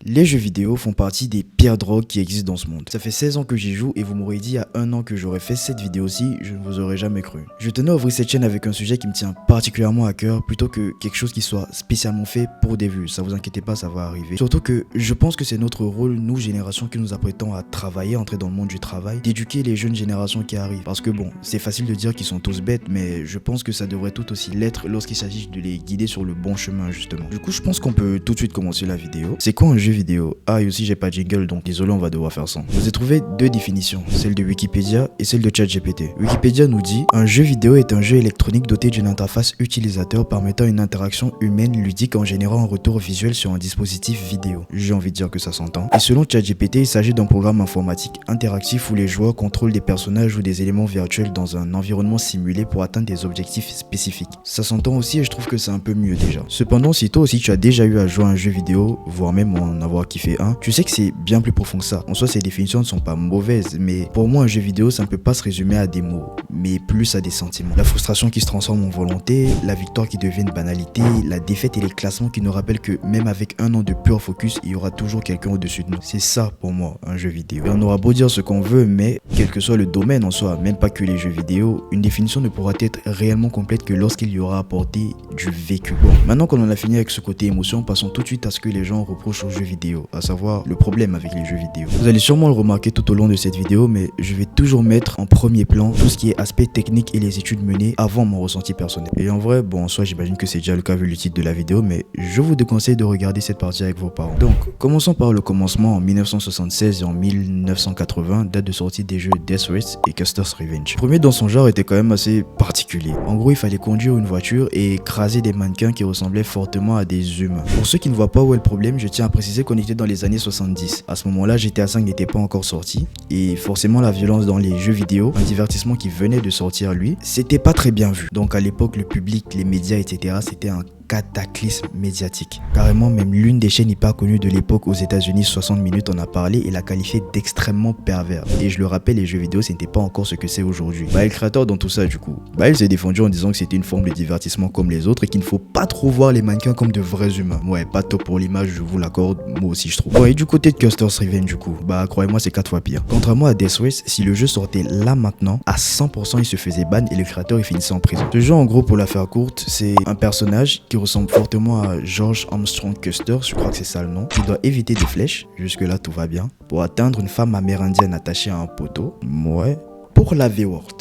Les jeux vidéo font partie des pires drogues qui existent dans ce monde. Ça fait 16 ans que j'y joue et vous m'aurez dit il y a un an que j'aurais fait cette vidéo-ci, je ne vous aurais jamais cru. Je tenais à ouvrir cette chaîne avec un sujet qui me tient particulièrement à cœur plutôt que quelque chose qui soit spécialement fait pour des vues. Ça vous inquiétez pas, ça va arriver. Surtout que je pense que c'est notre rôle, nous générations qui nous apprêtons à travailler, entrer dans le monde du travail, d'éduquer les jeunes générations qui arrivent. Parce que bon, c'est facile de dire qu'ils sont tous bêtes, mais je pense que ça devrait tout aussi l'être lorsqu'il s'agit de les guider sur le bon chemin justement. Du coup, je pense qu'on peut tout de suite commencer la vidéo. C'est quoi un jeu vidéo? Ah, et aussi j'ai pas de jingle, donc désolé, on va devoir faire ça. Je vous ai trouvé deux définitions, celle de Wikipédia et celle de ChatGPT. Wikipédia nous dit: un jeu vidéo est un jeu électronique doté d'une interface utilisateur permettant une interaction humaine ludique en générant un retour visuel sur un dispositif vidéo. J'ai envie de dire que ça s'entend. Et selon ChatGPT, il s'agit d'un programme informatique interactif où les joueurs contrôlent des personnages ou des éléments virtuels dans un environnement simulé pour atteindre des objectifs spécifiques. Ça s'entend aussi et je trouve que c'est un peu mieux déjà. Cependant, si toi aussi tu as déjà eu à jouer à un jeu vidéo, voire même en avoir kiffé un, tu sais que c'est bien plus profond que ça. En soi, ces définitions ne sont pas mauvaises, mais pour moi, un jeu vidéo, ça ne peut pas se résumer à des mots, mais plus à des sentiments. La frustration qui se transforme en volonté, la victoire qui devient une banalité, la défaite et les classements qui nous rappellent que même avec un an de pur focus, il y aura toujours quelqu'un au-dessus de nous. C'est ça pour moi, un jeu vidéo. Et on aura beau dire ce qu'on veut, mais quel que soit le domaine en soi, même pas que les jeux vidéo, une définition ne pourra être réellement complète que lorsqu'il y aura apporté du vécu. Bon, maintenant qu'on en a fini avec ce côté émotion, passons tout de suite à ce que les gens reprochent aux jeux vidéo, à savoir le problème avec les jeux vidéo. Vous allez sûrement le remarquer tout au long de cette vidéo, mais je vais toujours mettre en premier plan tout ce qui est aspect technique et les études menées avant mon ressenti personnel. Et en vrai, bon, en soi, j'imagine que c'est déjà le cas vu le titre de la vidéo, mais je vous déconseille de regarder cette partie avec vos parents. Donc, commençons par le commencement en 1976 et en 1980, date de sortie des jeux Death Race et Custer's Revenge. Le premier dans son genre était quand même assez particulier. En gros, il fallait conduire une voiture et écraser des mannequins qui ressemblaient fortement à des humains. Pour ceux qui ne voient pas où est le problème, je tiens à préciser qu'on était dans les années 70. À ce moment-là, GTA V n'était pas encore sorti et forcément la violence dans les jeux vidéo, un divertissement qui venait de sortir lui, c'était pas très bien vu. Donc à l'époque, le public, les médias, etc., c'était un cataclysme médiatique. Carrément, même l'une des chaînes hyper connues de l'époque aux États-Unis, 60 minutes, en a parlé et l'a qualifié d'extrêmement pervers. Et je le rappelle, les jeux vidéo, ce n'était pas encore ce que c'est aujourd'hui. Le créateur dans tout ça, du coup, il s'est défendu en disant que c'était une forme de divertissement comme les autres et qu'il ne faut pas trop voir les mannequins comme de vrais humains. Ouais, pas top pour l'image, je vous l'accorde, moi aussi je trouve. Bon, et du côté de Custer's Revenge, du coup, croyez-moi, c'est 4 fois pire. Contrairement à Death Race, si le jeu sortait là maintenant, à 100% il se faisait ban et le créateur il finissait en prison. Ce jeu, en gros, pour la faire courte, c'est un personnage qui ressemble fortement à George Armstrong Custer, je crois que c'est ça le nom. Il doit éviter des flèches, jusque là tout va bien, pour atteindre une femme amérindienne attachée à un poteau. Ouais. Pour la V-Word.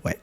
Ouais.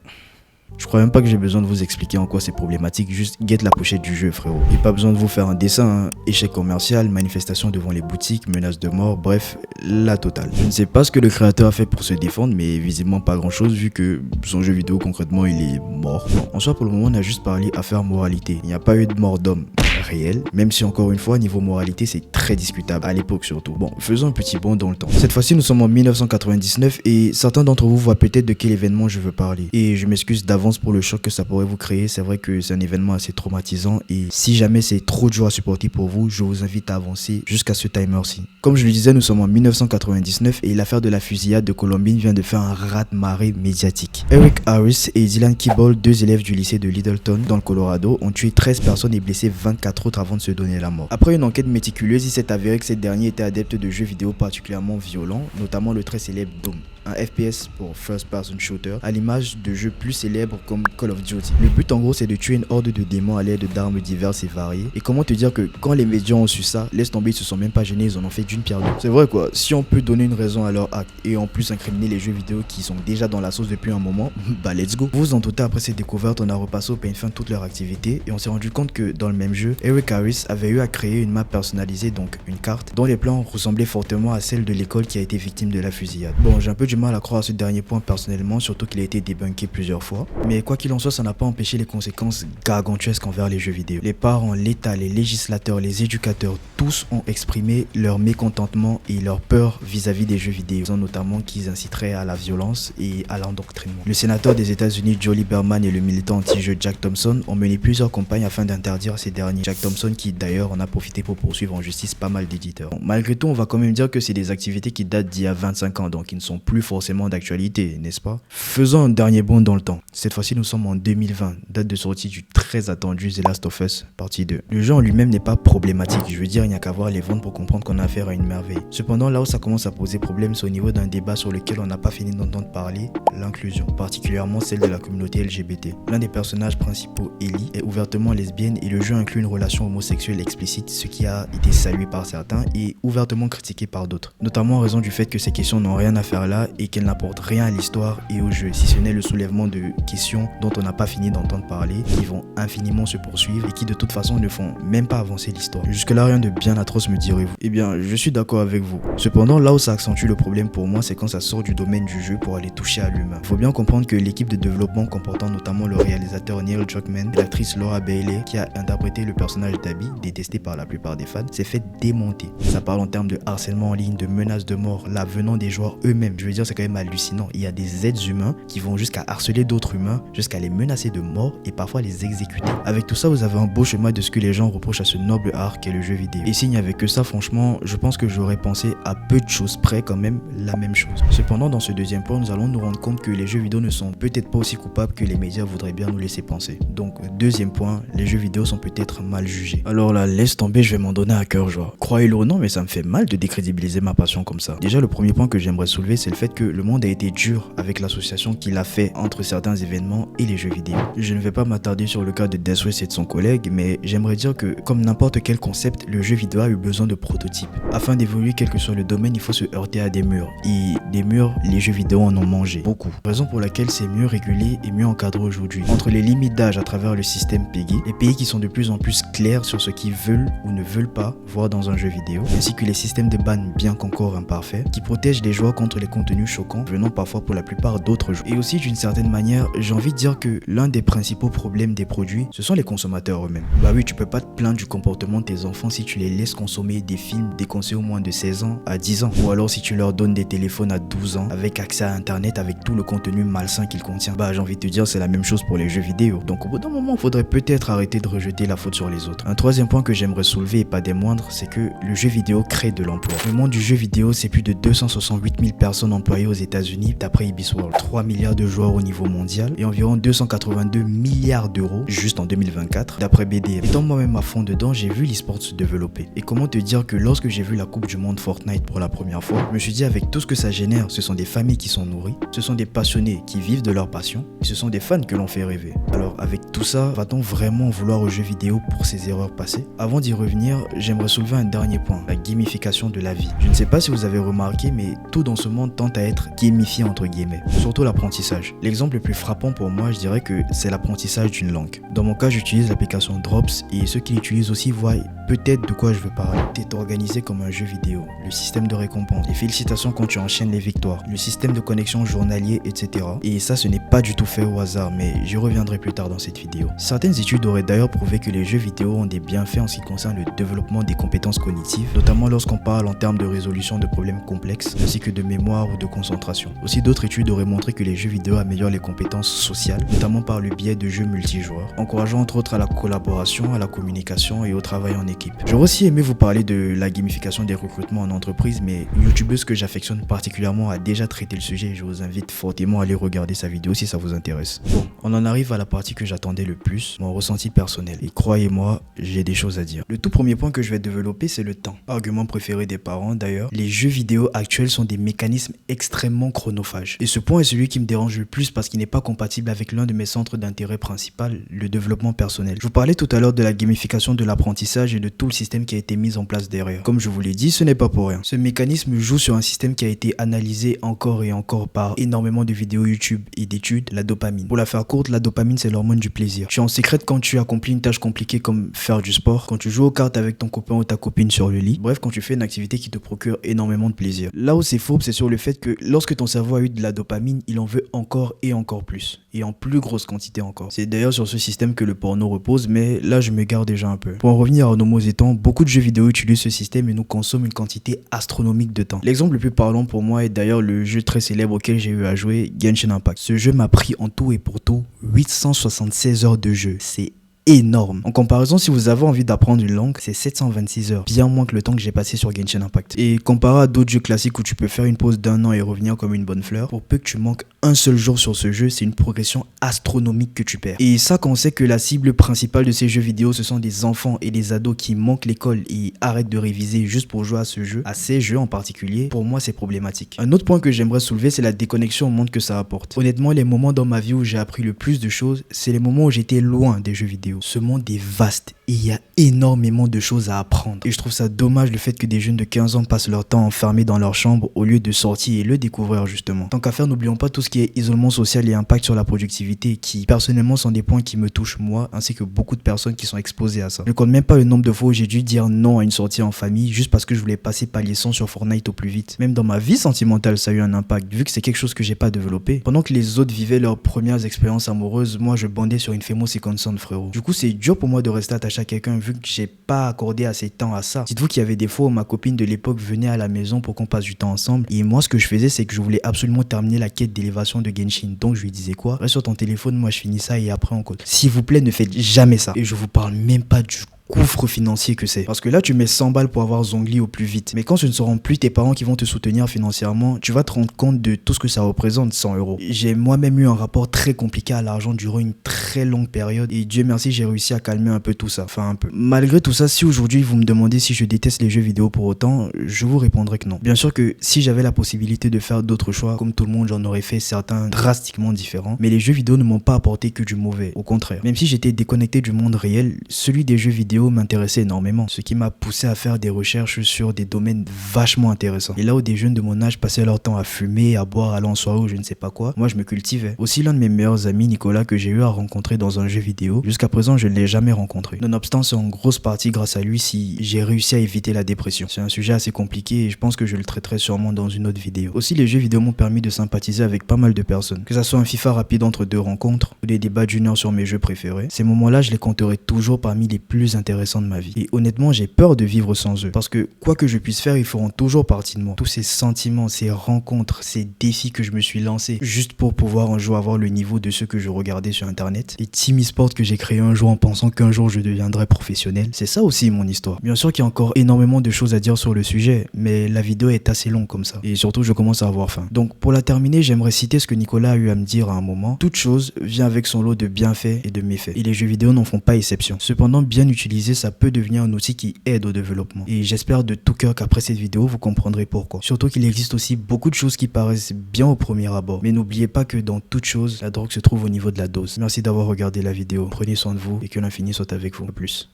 Je crois même pas que j'ai besoin de vous expliquer en quoi c'est problématique, juste get la pochette du jeu, frérot. Et pas besoin de vous faire un dessin, hein. Échec commercial, manifestation devant les boutiques, menaces de mort, bref, la totale. Je ne sais pas ce que le créateur a fait pour se défendre, mais visiblement pas grand chose vu que son jeu vidéo concrètement il est mort. Bon, en soi pour le moment on a juste parlé affaire moralité. Il n'y a pas eu de mort d'homme réel, même si encore une fois niveau moralité c'est très discutable, à l'époque surtout. Bon, faisons un petit bond dans le temps. Cette fois-ci nous sommes en 1999 et certains d'entre vous voient peut-être de quel événement je veux parler. Et je m'excuse d'avance pour le choc que ça pourrait vous créer, c'est vrai que c'est un événement assez traumatisant et si jamais c'est trop dur à supporter pour vous, je vous invite à avancer jusqu'à ce timer-ci. Comme je le disais, nous sommes en 1999 et l'affaire de la fusillade de Columbine vient de faire un raz-de-marée médiatique. Eric Harris et Dylan Klebold, deux élèves du lycée de Littleton dans le Colorado, ont tué 13 personnes et blessé 24 autres avant de se donner la mort. Après une enquête méticuleuse, il s'est avéré que ces derniers étaient adeptes de jeux vidéo particulièrement violents, notamment le très célèbre Doom, un FPS pour First Person Shooter, à l'image de jeux plus célèbres comme Call of Duty. Le but en gros c'est de tuer une horde de démons à l'aide d'armes diverses et variées. Et comment te dire que quand les médias ont su ça, laisse tomber, ils se sont même pas gênés, ils en ont fait d'une pierre deux. C'est vrai quoi, si on peut donner une raison à leur acte et en plus incriminer les jeux vidéo qui sont déjà dans la sauce depuis un moment, let's go. Vous vous en doutez, après cette découverte, on a repassé au peigne fin toutes leurs activités et on s'est rendu compte que dans le même jeu, Eric Harris avait eu à créer une map personnalisée, donc une carte, dont les plans ressemblaient fortement à celle de l'école qui a été victime de la fusillade. Bon, j'ai un peu du mal à croire à ce dernier point personnellement, surtout qu'il a été débunké plusieurs fois. Mais quoi qu'il en soit, ça n'a pas empêché les conséquences gargantuesques envers les jeux vidéo. Les parents, l'État, les législateurs, les éducateurs, tous ont exprimé leur mécontentement et leur peur vis-à-vis des jeux vidéo, notamment qu'ils inciteraient à la violence et à l'endoctrinement. Le sénateur des États-Unis Joe Lieberman et le militant anti-jeu Jack Thompson ont mené plusieurs campagnes afin d'interdire ces derniers. Jack Thompson qui d'ailleurs en a profité pour poursuivre en justice pas mal d'éditeurs. Bon, malgré tout, on va quand même dire que c'est des activités qui datent d'il y a 25 ans, donc ils ne sont plus forcément d'actualité, n'est-ce pas? Faisons un dernier bond dans le temps. Cette fois-ci, nous sommes en 2020, date de sortie du très attendu The Last of Us, partie 2. Le jeu en lui-même n'est pas problématique, je veux dire, il n'y a qu'à voir les ventes pour comprendre qu'on a affaire à une merveille. Cependant, là où ça commence à poser problème, c'est au niveau d'un débat sur lequel on n'a pas fini d'entendre parler, l'inclusion, particulièrement celle de la communauté LGBT. L'un des personnages principaux, Ellie, est ouvertement lesbienne et le jeu inclut une relation homosexuelle explicite, ce qui a été salué par certains et ouvertement critiqué par d'autres. Notamment en raison du fait que ces questions n'ont rien à faire là et qu'elles n'apportent rien à l'histoire et au jeu, si ce n'est le soulèvement de questions dont on n'a pas fini d'entendre parler, qui vont infiniment se poursuivre et qui de toute façon ne font même pas avancer l'histoire. Jusque là, rien de bien atroce, me direz-vous. Eh bien, je suis d'accord avec vous. Cependant, là où ça accentue le problème pour moi, c'est quand ça sort du domaine du jeu pour aller toucher à l'humain. Il faut bien comprendre que l'équipe de développement comportant notamment le réalisateur Neil Druckmann et l'actrice Laura Bailey, qui a interprété le personnage d'Abby, détesté par la plupart des fans, s'est fait démonter. Ça parle en termes de harcèlement en ligne, de menaces de mort, là venant des joueurs eux-mêmes. Je veux dire, c'est quand même hallucinant. Il y a des êtres humains qui vont jusqu'à harceler d'autres humains, jusqu'à les menacer de mort et parfois les exécuter. Avec tout ça, vous avez un beau schéma de ce que les gens reprochent à ce noble art qu'est le jeu vidéo. Et s'il n'y avait que ça, franchement, je pense que j'aurais pensé à peu de choses près quand même la même chose. Cependant, dans ce deuxième point, nous allons nous rendre compte que les jeux vidéo ne sont peut-être pas aussi coupables que les médias voudraient bien nous laisser penser. Donc, deuxième point, les jeux vidéo sont peut-être mal jugés. Alors là, laisse tomber, je vais m'en donner à cœur joie. Croyez-le ou non, mais ça me fait mal de décrédibiliser ma passion comme ça. Déjà, le premier point que j'aimerais soulever, c'est le fait que le monde a été dur avec l'association qu'il a fait entre certains événements et les jeux vidéo. Je ne vais pas m'attarder sur le cas de Death Race et de son collègue, mais j'aimerais dire que, comme n'importe quel concept, le jeu vidéo a eu besoin de prototypes. Afin d'évoluer quel que soit le domaine, il faut se heurter à des murs. Et des murs, les jeux vidéo en ont mangé. Beaucoup. Raison pour laquelle c'est mieux régulé et mieux encadré aujourd'hui. Entre les limites d'âge à travers le système PEGI, les pays qui sont de plus en plus clairs sur ce qu'ils veulent ou ne veulent pas voir dans un jeu vidéo, ainsi que les systèmes de ban bien qu'encore imparfaits, qui protègent les joueurs contre les contenus choquants, venant parfois pour la plupart d'autres jeux. Et aussi d'une certaine manière, j'ai envie de dire que l'un des principaux problèmes des produits, ce sont les consommateurs eux-mêmes. Bah oui, tu peux pas te plaindre du comportement de tes enfants si tu les laisses consommer des films déconseillés au moins de 16 ans à 10 ans, ou alors si tu leur donnes des téléphones à 12 ans avec accès à internet avec tout le contenu malsain qu'il contient. Bah j'ai envie de te dire, c'est la même chose pour les jeux vidéo. Donc au bout d'un moment, il faudrait peut-être arrêter de rejeter la faute sur les autres. Un troisième point que j'aimerais soulever et pas des moindres, c'est que le jeu vidéo crée de l'emploi. Le monde du jeu vidéo, c'est plus de 268 000 personnes employées aux États-Unis d'après Ibis World, 3 milliards de joueurs au niveau mondial et environ 282 milliards d'euros juste en 2024 d'après BDM. Étant moi-même à fond dedans, j'ai vu l'e-sport se développer. Et comment te dire que lorsque j'ai vu la Coupe du Monde Fortnite pour la première fois, je me suis dit avec tout ce que ça génère, ce sont des familles qui sont nourries, ce sont des passionnés qui vivent de leur passion et ce sont des fans que l'on fait rêver. Alors avec tout ça, va-t-on vraiment vouloir aux jeux vidéo pour ses erreurs passées? Avant d'y revenir, j'aimerais soulever un dernier point, la gamification de la vie. Je ne sais pas si vous avez remarqué, mais tout dans ce monde tend à être gamifié entre guillemets, surtout l'apprentissage. L'exemple le plus frappant pour moi, je dirais que c'est l'apprentissage d'une langue. Dans mon cas, j'utilise l'application Drops et ceux qui l'utilisent aussi voient peut-être de quoi je veux parler. T'es organisé comme un jeu vidéo, le système de récompense, les félicitations quand tu enchaînes les victoires, le système de connexion journalier, etc. Et ça, ce n'est pas du tout fait au hasard, mais j'y reviendrai plus tard dans cette vidéo. Certaines études auraient d'ailleurs prouvé que les jeux vidéo ont des bienfaits en ce qui concerne le développement des compétences cognitives, notamment lorsqu'on parle en termes de résolution de problèmes complexes, ainsi que de mémoire ou de concentration. Aussi, d'autres études auraient montré que les jeux vidéo améliorent les compétences sociales, notamment par le biais de jeux multijoueurs, encourageant entre autres à la collaboration, à la communication et au travail en équipe. J'aurais aussi aimé vous parler de la gamification des recrutements en entreprise, mais une youtubeuse que j'affectionne particulièrement a déjà traité le sujet et je vous invite fortement à aller regarder sa vidéo si ça vous intéresse. Bon, on en arrive à la partie que j'attendais le plus, mon ressenti personnel. Et croyez-moi, j'ai des choses à dire. Le tout premier point que je vais développer, c'est le temps. Argument préféré des parents d'ailleurs, les jeux vidéo actuels sont des mécanismes extrêmement chronophages. Et ce point est celui qui me dérange le plus parce qu'il n'est pas compatible avec l'un de mes centres d'intérêt principal, le développement personnel. Je vous parlais tout à l'heure de la gamification de l'apprentissage et de tout le système qui a été mis en place derrière. Comme je vous l'ai dit, ce n'est pas pour rien. Ce mécanisme joue sur un système qui a été analysé encore et encore par énormément de vidéos YouTube et d'études, la dopamine. Pour la faire courte, la dopamine c'est l'hormone du plaisir. Tu es en secrète quand tu accomplis une tâche compliquée comme faire du sport, quand tu joues aux cartes avec ton copain ou ta copine sur le lit, bref quand tu fais une activité qui te procure énormément de plaisir. Là où c'est faux, c'est sur le fait que lorsque ton cerveau a eu de la dopamine, il en veut encore et encore plus, et en plus grosse quantité encore. C'est d'ailleurs sur ce système que le porno repose, mais là je m'égare déjà un peu. Pour en revenir à nos mots étant, beaucoup de jeux vidéo utilisent ce système et nous consomment une quantité astronomique de temps. L'exemple le plus parlant pour moi est d'ailleurs le jeu très célèbre auquel j'ai eu à jouer, Genshin Impact. Ce jeu m'a pris en tout et pour tout 876 heures de jeu. C'est énorme. En comparaison, si vous avez envie d'apprendre une langue, c'est 726 heures, bien moins que le temps que j'ai passé sur Genshin Impact. Et comparé à d'autres jeux classiques où tu peux faire une pause d'1 an et revenir comme une bonne fleur, pour peu que tu manques un seul jour sur ce jeu, c'est une progression astronomique que tu perds. Et ça, quand on sait que la cible principale de ces jeux vidéo, ce sont des enfants et des ados qui manquent l'école et arrêtent de réviser juste pour jouer à ce jeu, à ces jeux en particulier, pour moi c'est problématique. Un autre point que j'aimerais soulever, c'est la déconnexion au monde que ça apporte. Honnêtement, les moments dans ma vie où j'ai appris le plus de choses, c'est les moments où j'étais loin des jeux vidéo. Ce monde est vaste et il y a énormément de choses à apprendre. Et je trouve ça dommage le fait que des jeunes de 15 ans passent leur temps enfermés dans leur chambre au lieu de sortir et le découvrir justement. Tant qu'à faire, n'oublions pas tout ce qui est isolement social et impact sur la productivité qui personnellement sont des points qui me touchent moi ainsi que beaucoup de personnes qui sont exposées à ça. Je compte même pas le nombre de fois où j'ai dû dire non à une sortie en famille juste parce que je voulais passer palier 100 sur Fortnite au plus vite. Même dans ma vie sentimentale, ça a eu un impact vu que c'est quelque chose que j'ai pas développé. Pendant que les autres vivaient leurs premières expériences amoureuses, moi je bandais sur une Famous et Consent, frérot. Du coup, c'est dur pour moi de rester attaché à quelqu'un vu que j'ai pas accordé assez de temps à ça. Dites-vous qu'il y avait des fois où ma copine de l'époque venait à la maison pour qu'on passe du temps ensemble et moi ce que je faisais c'est que je voulais absolument terminer la quête d'élévation de Genshin. Donc je lui disais quoi? Reste sur ton téléphone, moi je finis ça et après on code. S'il vous plaît, ne faites jamais ça. Et je vous parle même pas du gouffre financier que c'est. Parce que là, tu mets 100 balles pour avoir Zhongli au plus vite. Mais quand ce ne seront plus tes parents qui vont te soutenir financièrement, tu vas te rendre compte de tout ce que ça représente, 100 euros. J'ai moi-même eu un rapport très compliqué à l'argent durant une très longue période et Dieu merci, j'ai réussi à calmer un peu tout ça. Enfin, un peu. Malgré tout ça, si aujourd'hui vous me demandez si je déteste les jeux vidéo pour autant, je vous répondrai que non. Bien sûr que si j'avais la possibilité de faire d'autres choix, comme tout le monde, j'en aurais fait certains drastiquement différents. Mais les jeux vidéo ne m'ont pas apporté que du mauvais. Au contraire. Même si j'étais déconnecté du monde réel, celui des jeux vidéo m'intéressait énormément, ce qui m'a poussé à faire des recherches sur des domaines vachement intéressants. Et là où des jeunes de mon âge passaient leur temps à fumer, à boire, à aller en soirée ou je ne sais pas quoi, moi je me cultivais. Aussi l'un de mes meilleurs amis, Nicolas, que j'ai eu à rencontrer dans un jeu vidéo, jusqu'à présent je ne l'ai jamais rencontré. Nonobstant, c'est en grosse partie grâce à lui si j'ai réussi à éviter la dépression. C'est un sujet assez compliqué et je pense que je le traiterai sûrement dans une autre vidéo. Aussi les jeux vidéo m'ont permis de sympathiser avec pas mal de personnes. Que ça soit un FIFA rapide entre deux rencontres ou des débats d'une heure sur mes jeux préférés, ces moments-là je les compterai toujours parmi les plus intéressants de ma vie. Et honnêtement, j'ai peur de vivre sans eux. Parce que quoi que je puisse faire, ils feront toujours partie de moi. Tous ces sentiments, ces rencontres, ces défis que je me suis lancé juste pour pouvoir un jour avoir le niveau de ceux que je regardais sur internet. Les team e-sport que j'ai créé un jour en pensant qu'un jour je deviendrais professionnel. C'est ça aussi mon histoire. Bien sûr qu'il y a encore énormément de choses à dire sur le sujet, mais la vidéo est assez longue comme ça. Et surtout, je commence à avoir faim. Donc pour la terminer, j'aimerais citer ce que Nicolas a eu à me dire à un moment. Toute chose vient avec son lot de bienfaits et de méfaits. Et les jeux vidéo n'en font pas exception. Cependant, bien utilisé, ça peut devenir un outil qui aide au développement. Et j'espère de tout cœur qu'après cette vidéo, vous comprendrez pourquoi. Surtout qu'il existe aussi beaucoup de choses qui paraissent bien au premier abord. Mais n'oubliez pas que dans toute chose, la drogue se trouve au niveau de la dose. Merci d'avoir regardé la vidéo. Prenez soin de vous et que l'infini soit avec vous. A plus.